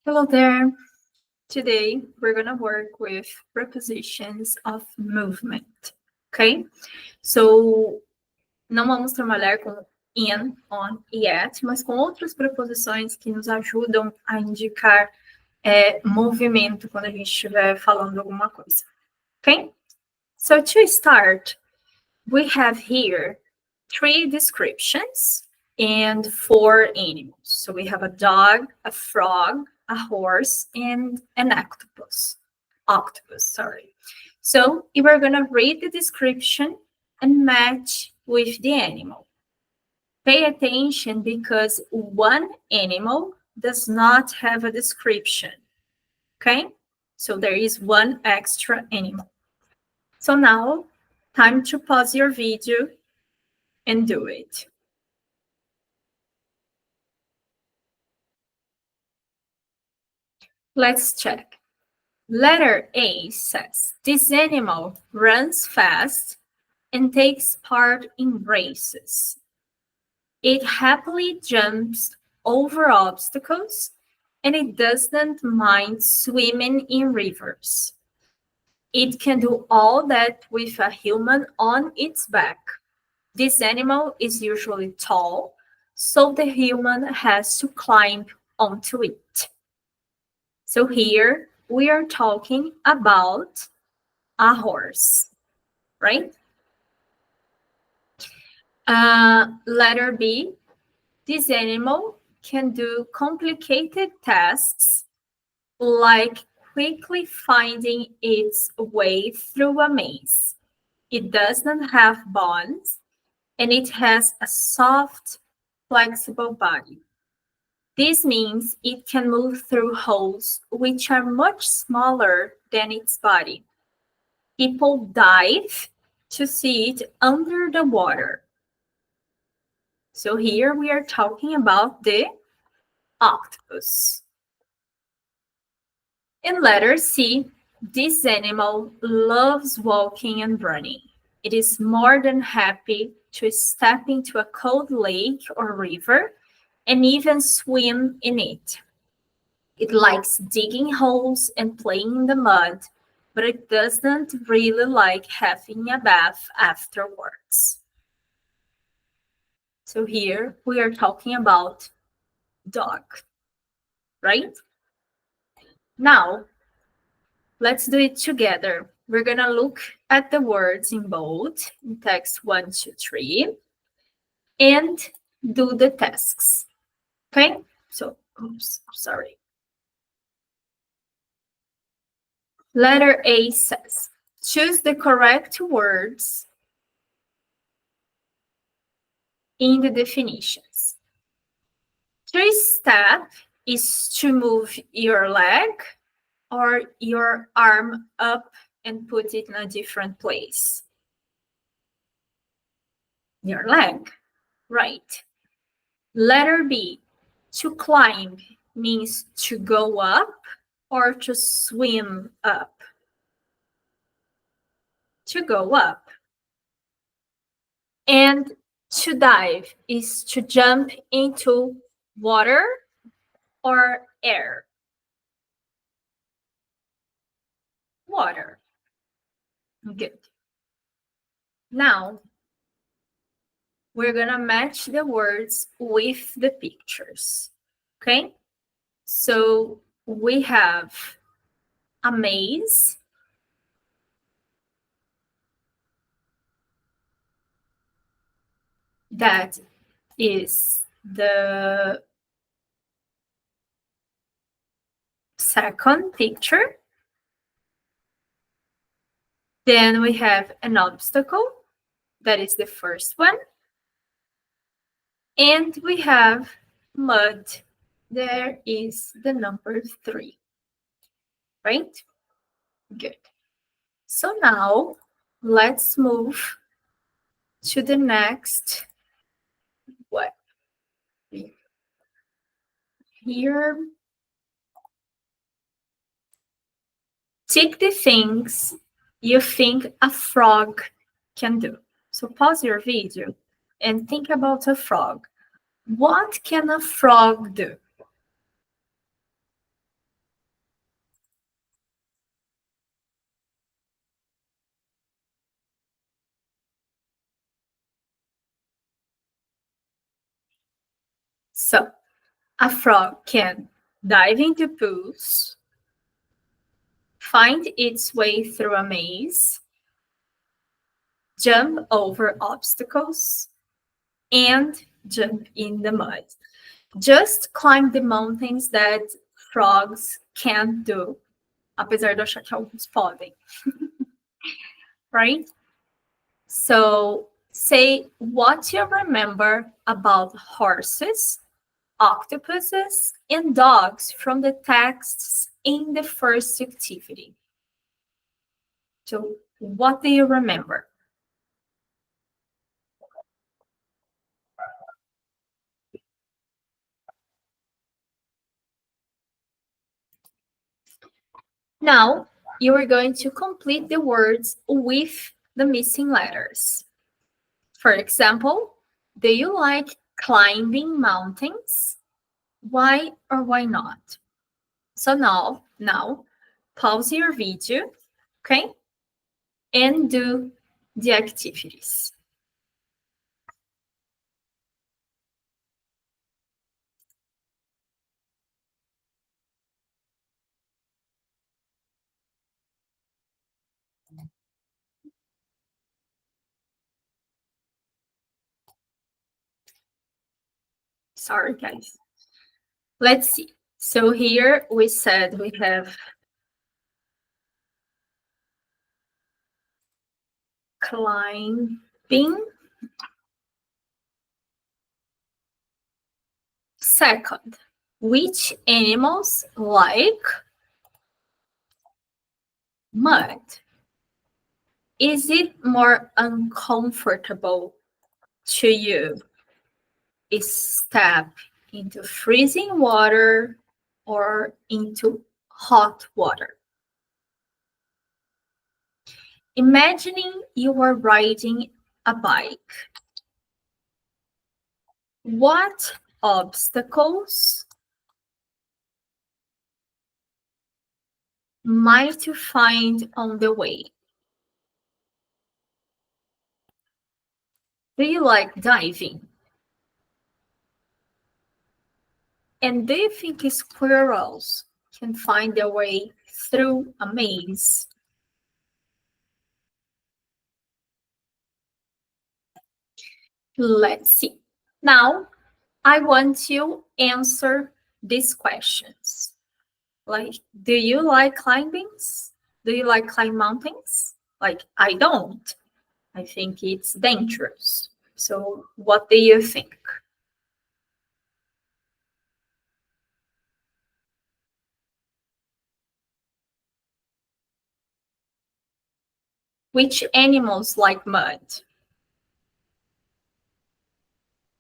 Hello there. Today we're going to work with prepositions of movement, ok? So, não vamos trabalhar com in, on e at, mas com outras preposições que nos ajudam a indicar movimento quando a gente estiver falando alguma coisa, ok? So, to start, we have here 3 descriptions and 4 animals. So we have a dog, a frog, a horse, and an octopus. So we're going to read the description and match with the animal. Pay attention because one animal does not have a description. Okay? So there is one extra animal. So now, time to pause your video and do it. Let's check. Letter A says, this animal runs fast and takes part in races. It happily jumps over obstacles and it doesn't mind swimming in rivers. It can do all that with a human on its back. This animal is usually tall, so the human has to climb onto it. So here we are talking about a horse, right? Letter B, this animal can do complicated tasks like quickly finding its way through a maze. It doesn't have bones and it has a soft, flexible body. This means it can move through holes which are much smaller than its body. People dive to see it under the water. So here we are talking about the octopus. In letter C, this animal loves walking and running. It is more than happy to step into a cold lake or river and even swim in it. It likes digging holes and playing in the mud, but it doesn't really like having a bath afterwards. So here we are talking about dog, right? Now, let's do it together. We're going to look at the words in bold, in text 1, 2, 3, and do the tasks. Okay? So, sorry. Letter A says, choose the correct words in the definitions. To step is to move your leg or your arm up and put it in a different place. Your leg, right. Letter B, to climb means to go up or to swim up. To go up. And to dive is to jump into water or air. Water. Good. Now, we're going to match the words with the pictures. Okay? So we have a maze. That is the second picture. Then we have an obstacle. That is the first one. And we have mud. There is the number 3. Right? Good. So now let's move to the next one. Here, tick the things you think a frog can do. So pause your video and think about a frog. What can a frog do? So, a frog can dive into pools, find its way through a maze, jump over obstacles, and jump in the mud. Just climb the mountains that frogs can't do, apesar de eu achar que alguns podem, right? So say what you remember about horses, octopuses, and dogs from the texts in the first activity. So what do you remember? Now you are going to complete the words with the missing letters. For example, do you like climbing mountains? Why or why not? So now pause your video, okay? And do the activities. Sorry, guys. Let's see. So here we said we have climbing. Second, which animals like mud? Is it more uncomfortable to you step into freezing water or into hot water? Imagining you are riding a bike. What obstacles might you find on the way? Do you like diving? And do you think squirrels can find their way through a maze? Let's see. Now, I want to answer these questions. Like, do you like climbings? Do you like climb mountains? Like, I don't. I think it's dangerous. So, what do you think? Which animals like mud?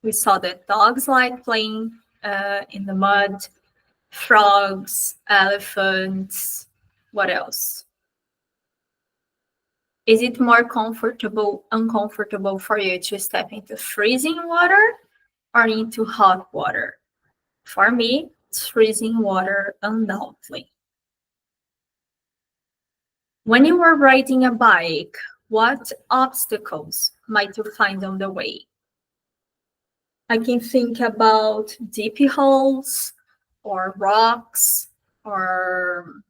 We saw that dogs like playing in the mud, frogs, elephants. What else? Is it more uncomfortable for you to step into freezing water or into hot water? For me, it's freezing water, undoubtedly. When you are riding a bike, what obstacles might you find on the way? I can think about deep holes or rocks or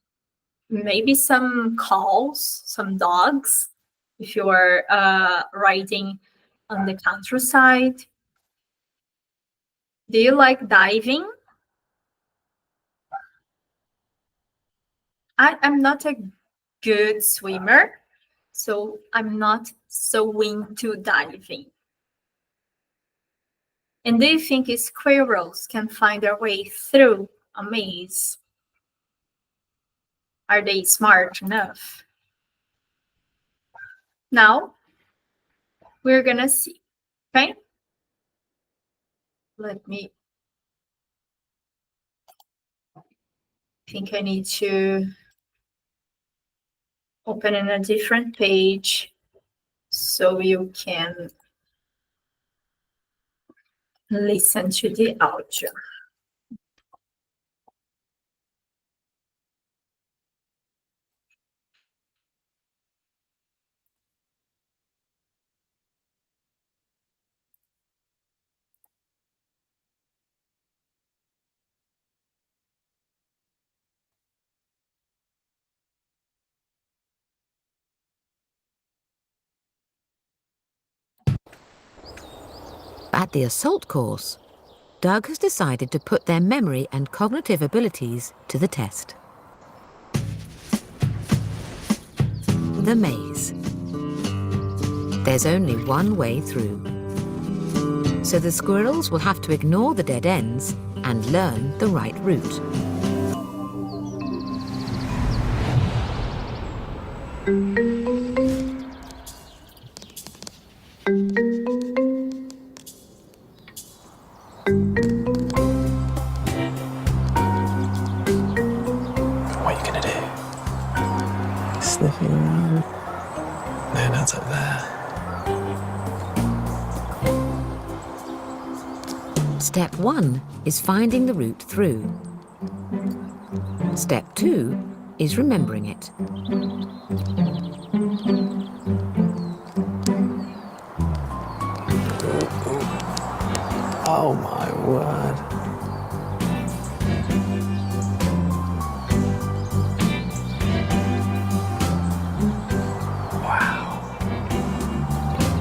maybe some cows, some dogs, if you are riding on the countryside. Do you like diving? I'm not a good swimmer, so I'm not so into diving. And do you think squirrels can find their way through a maze? Are they smart enough? Now we're gonna see, okay? Let me think I need to open in a different page so you can listen to the audio. At the assault course, Doug has decided to put their memory and cognitive abilities to the test. The maze. There's only one way through. So the squirrels will have to ignore the dead ends and learn the right route. What are you gonna do? Sniffing around? No, that's up there. Step 1 is finding the route through. Step 2 is remembering it. Oh my word. Wow.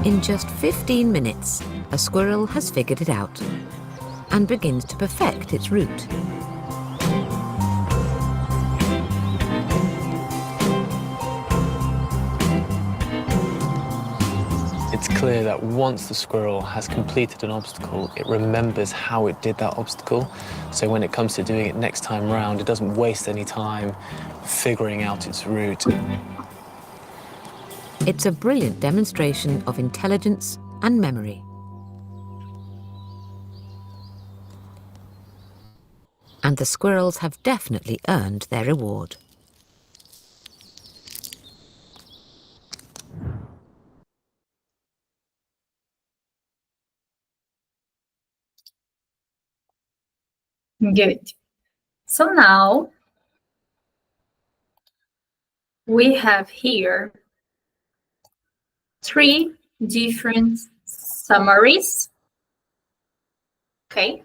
In just 15 minutes, a squirrel has figured it out and begins to perfect its route. It's clear that once the squirrel has completed an obstacle, it remembers how it did that obstacle. So when it comes to doing it next time round, it doesn't waste any time figuring out its route. It's a brilliant demonstration of intelligence and memory. And the squirrels have definitely earned their reward. Good. So now we have here 3 different summaries. Okay.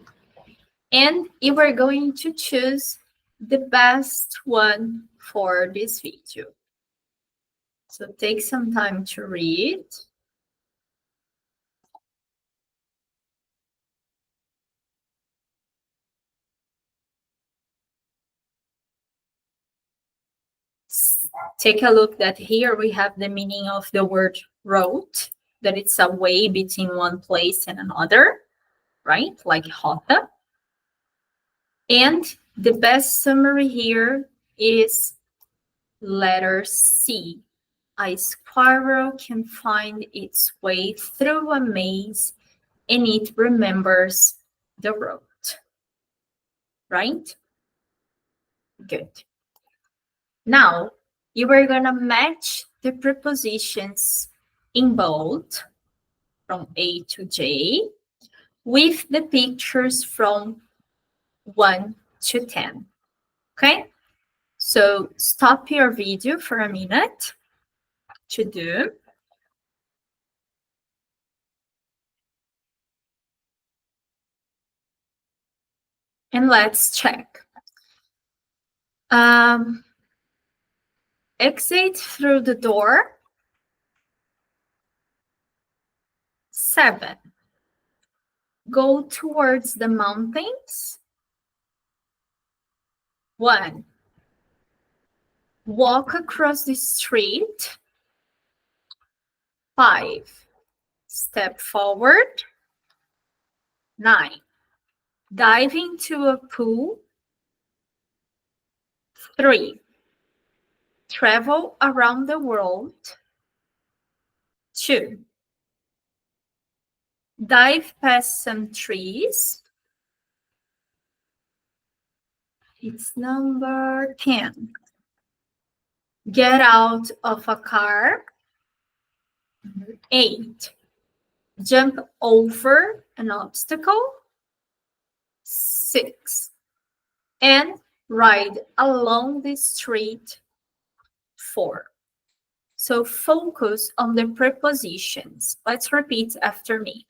And you are going to choose the best one for this video. So take some time to read. Take a look that here we have the meaning of the word route, that it's a way between one place and another, right? Like rota. And the best summary here is letter C. A squirrel can find its way through a maze and it remembers the route. Right? Good. Now, you are going to match the prepositions in bold from A to J with the pictures from 1 to 10. Okay? So stop your video for a minute to do. And let's check. Exit through the door. 7. Go towards the mountains. 1. Walk across the street. 5. Step forward. 9. Dive into a pool. 3. Travel around the world. 2. Dive past some trees. It's number 10. Get out of a car. 8. Jump over an obstacle. 6. And ride along the street. 4. So focus on the prepositions. Let's repeat after me.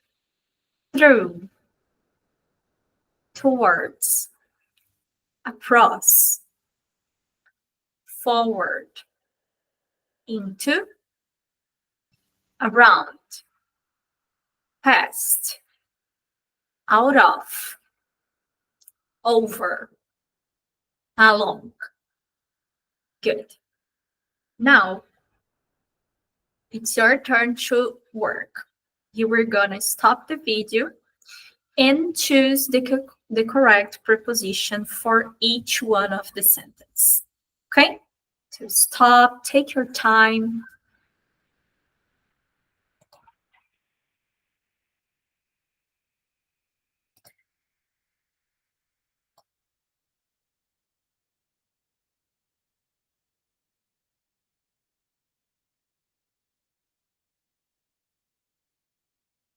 Through, towards, across, forward, into, around, past, out of, over, along. Good. Now, it's your turn to work. You are gonna stop the video and choose the correct preposition for each one of the sentence. Okay? So stop, take your time.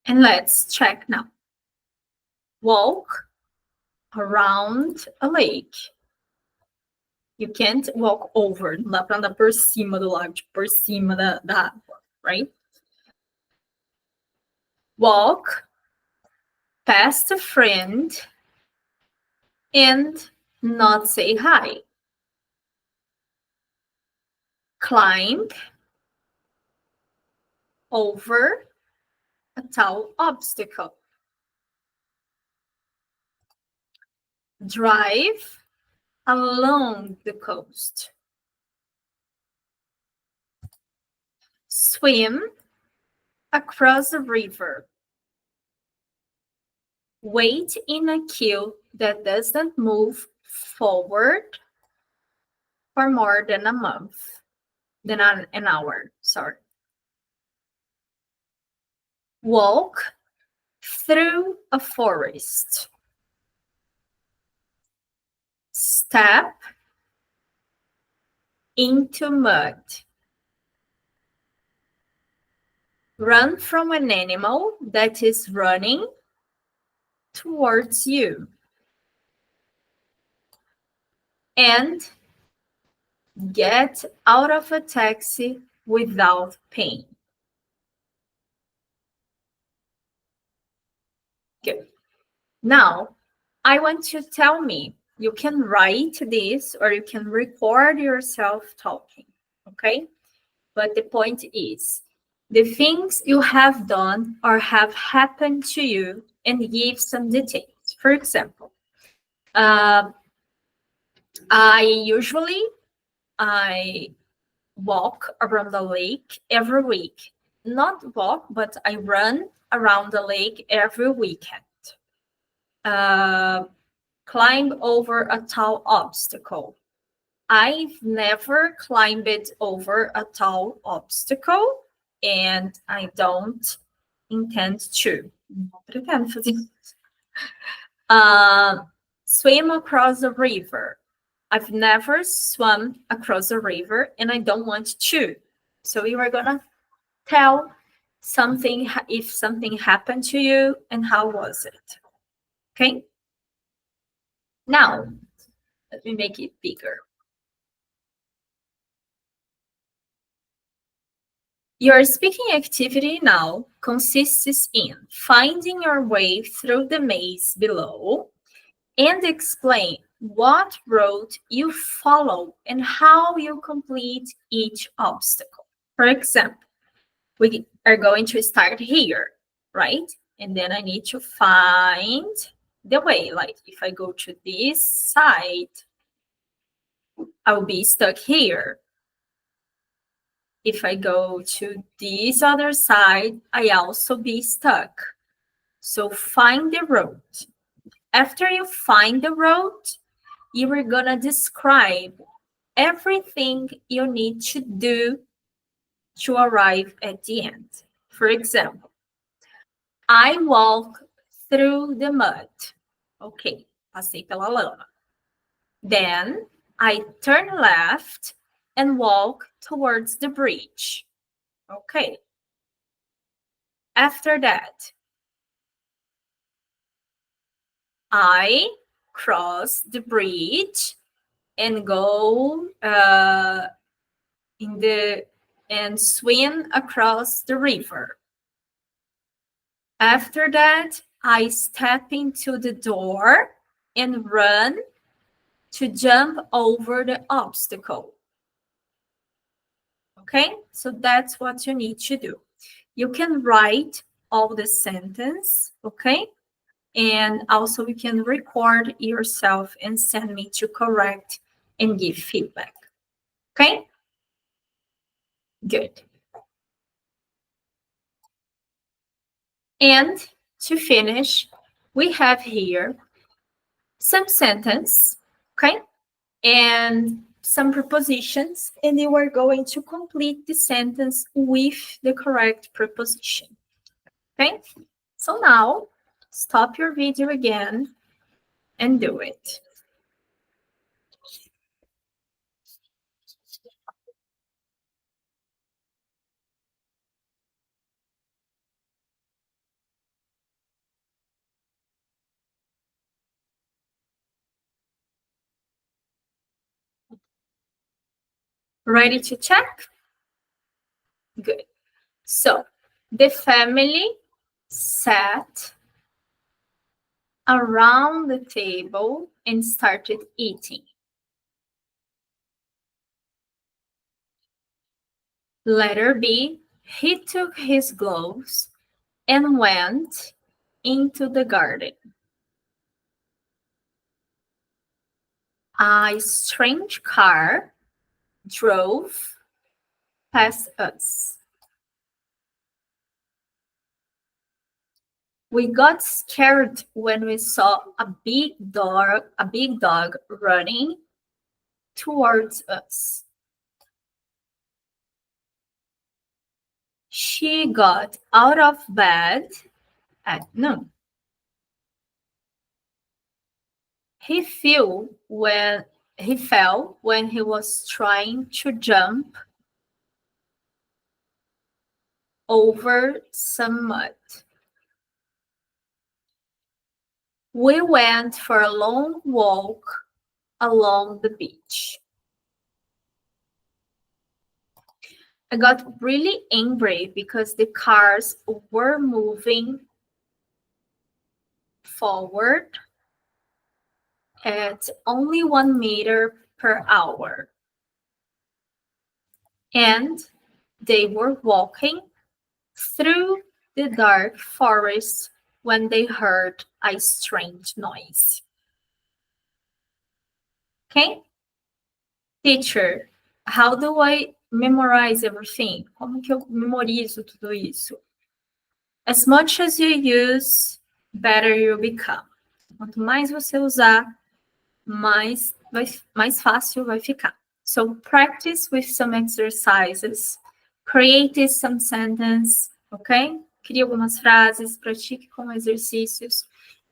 And let's check now. Walk around a lake. You can't walk over, não dá pra andar por cima do lago, tipo, por cima da água, right? Walk past a friend and not say hi. Climb over a tall obstacle. Drive along the coast. Swim across a river. Wait in a queue that doesn't move forward for more than a month, than an hour, sorry. Walk through a forest. Step into mud. Run from an animal that is running towards you. And get out of a taxi without paying. Good. Now, I want you to tell me, you can write this or you can record yourself talking, okay? But the point is, the things you have done or have happened to you and give some details. For example, I walk around the lake every week. Not walk, but I run around the lake every weekend. Climb over a tall obstacle. I've never climbed over a tall obstacle, and I don't intend to. Não pretendo fazer isso. Swim across a river. I've never swum across a river, and I don't want to. So you are gonna tell something, if something happened to you, and how was it? Okay? Now, let me make it bigger. Your speaking activity now consists in finding your way through the maze below and explain what route you follow and how you complete each obstacle. For example, we are going to start here, right? And then I need to find the way. Like if I go to this side, I will be stuck here. If I go to this other side, I also be stuck. So find the road. After you find the road, you are gonna describe everything you need to do to arrive at the end. For example, I walk through the mud. Okay, passei pela lama. Then I turn left and walk towards the bridge. Okay. After that, I cross the bridge and go and swim across the river. After that, I step into the door and run to jump over the obstacle. Okay, so that's what you need to do. You can write all the sentence, okay? And also you can record yourself and send me to correct and give feedback. Okay? Good. And to finish, we have here some sentence, okay? And some prepositions, and you are going to complete the sentence with the correct preposition. Okay? So now, stop your video again and do it. Ready to check? Good. So, the family sat around the table and started eating. Letter B, he took his gloves and went into the garden. A strange car drove past us. We got scared when we saw a big dog running towards us. She got out of bed at noon. He fell when he was trying to jump over some mud. We went for a long walk along the beach. I got really angry because the cars were moving forward at only 1 meter per hour. And they were walking through the dark forest when they heard a strange noise. Okay? Teacher, how do I memorize everything? Como que eu memorizo tudo isso? As much as you use, better you become. Quanto mais você usar, mais fácil vai ficar. So practice with some exercises. Create some sentence, okay? Crie algumas frases, pratique com exercícios.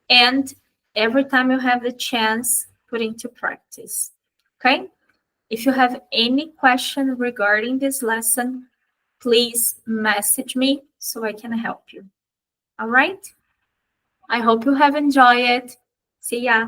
And every time you have the chance, put into practice, okay? If you have any question regarding this lesson, please message me so I can help you. All right? I hope you have enjoyed it. See ya.